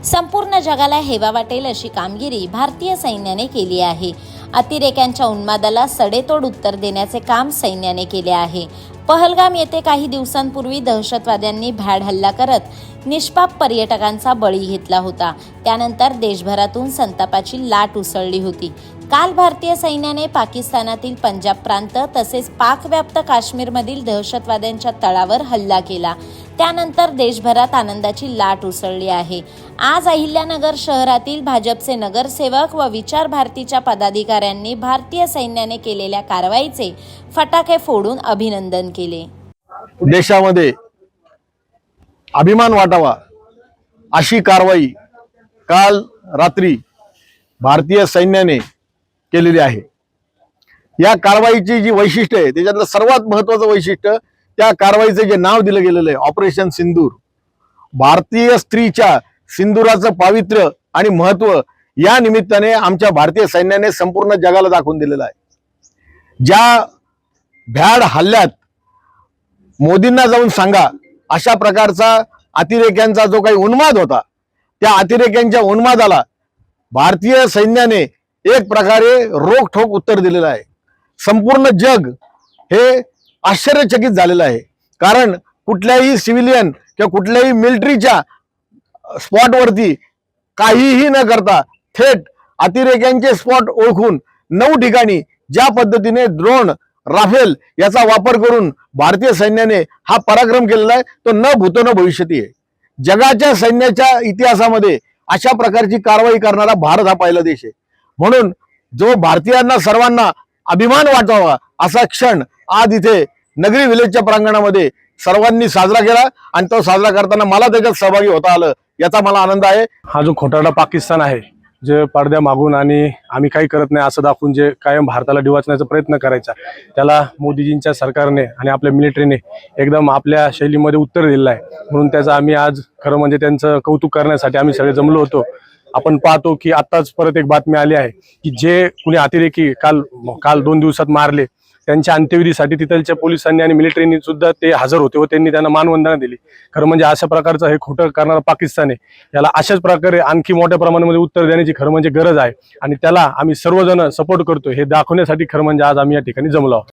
संपूर्ण जगाला हेवा वाटेल अशी कामगिरी भारतीय सैन्याने केली आहे। अतिरेक्यांच्या उन्मादाला सडेतोड उत्तर देण्याचे काम सैन्याने केले आहे। पहलगाम येथे काही दिवसांपूर्वी दहशतवाद्यांनी भ्याड हल्ला करत निष्पाप पर्यटकांचा बळी घेतला होता। त्यानंतर देशभरातून संतापाची लाट उसळली होती। काल भारतीय सैन्याने पाकिस्तानातील पंजाब प्रांत तसेच पाकव्याप्त काश्मीरमधील दहशतवाद्यांच्या तळावर हल्ला केला। त्यानंतर देशभरात आनंदाची लाट उसळली आहे। आज अहिल्यानगर शहरातील भाजपचे नगरसेवक व विचार भारतीच्या पदाधिकाऱ्यांनी भारतीय सैन्याने केलेल्या कारवाईचे फटाके फोडून अभिनंदन केले। देशामध्ये अभिमान वाटावा अशी कारवाई काल रात्री भारतीय सैन्याने केलेली आहे। या कारवाईची जी वैशिष्ट्य आहे त्याच्यातलं सर्वात महत्त्वाचं वैशिष्ट्य त्या कारवाईचे जे नाव दिलं गेलेलं आहे ऑपरेशन सिंदूर, भारतीय स्त्रीच्या सिंदुराचं पावित्र्य आणि महत्त्व या निमित्ताने आमच्या भारतीय सैन्याने संपूर्ण जगाला दाखवून दिलेलं आहे। ज्या भ्याड हल्ल्यात मोदींना जाऊन सांगा अशा प्रकारचा अतिरेक्यांचा जो काही उन्माद होता त्या अतिरेक्यांच्या उन्मादाला भारतीय सैन्याने एक प्रकारे रोखठोक उत्तर दिलेलं आहे। संपूर्ण जग हे आश्चर्यचकित झालेलं आहे, कारण कुठल्याही सिव्हिलियन किंवा कुठल्याही मिलिटरीच्या स्पॉटवरती काहीही न करता थेट अतिरेक्यांचे स्पॉट ओळखून 9 ठिकाणी ज्या पद्धतीने ड्रोन, राफेल याचा वापर करून भारतीय सैन्याने हा पराक्रम केलेला आहे तो न भूतो न भविष्यती आहे। जगाच्या सैन्याच्या इतिहासामध्ये अशा प्रकारची कारवाई करणारा भारत हा पहिला देश आहे। म्हणून जो भारतीयांना सर्वांना अभिमान वाटावा असा क्षण आज इथे नगरी विलेजच्या प्रांगणामध्ये सर्वांनी साजरा केला आणि तो साजरा करताना मला त्याच्यात सहभागी होता आलं याचा मला आनंद आहे। हा जो खोटारडा पाकिस्तान आहे, जे पडद्या मागून आणि आम्ही काही करत नाही असं दाखवून जे कायम भारताला डिवचण्याचा प्रयत्न करायचा, त्याला मोदीजींच्या सरकारने आणि आपल्या मिलिटरीने एकदम आपल्या शैलीमध्ये उत्तर दिलेलं आहे। म्हणून त्याचं आम्ही आज खरं म्हणजे त्यांचं कौतुक करण्यासाठी आम्ही सगळे जमलो होतो। आपण पाहतो की आत्ताच परत एक बातमी आली आहे की जे कुणी अतिरेकी काल 2 दिवसात मारले त्यांच्या अंत्यविधीसाठी तिथलच्या पोलिसांनी आणि मिलिटरीनी सुद्धा ते हजर होते व त्यांनी त्यांना मानवंदना दिली। खरं म्हणजे अशा प्रकारचं हे खोटं करणारा पाकिस्तान आहे, याला अशाच प्रकारे आणखी मोठ्या प्रमाणामध्ये उत्तर देण्याची खरं म्हणजे गरज आहे आणि त्याला आम्ही सर्वजण सपोर्ट करतो हे दाखवण्यासाठी खरं म्हणजे आज आम्ही या ठिकाणी जमलो आहोत।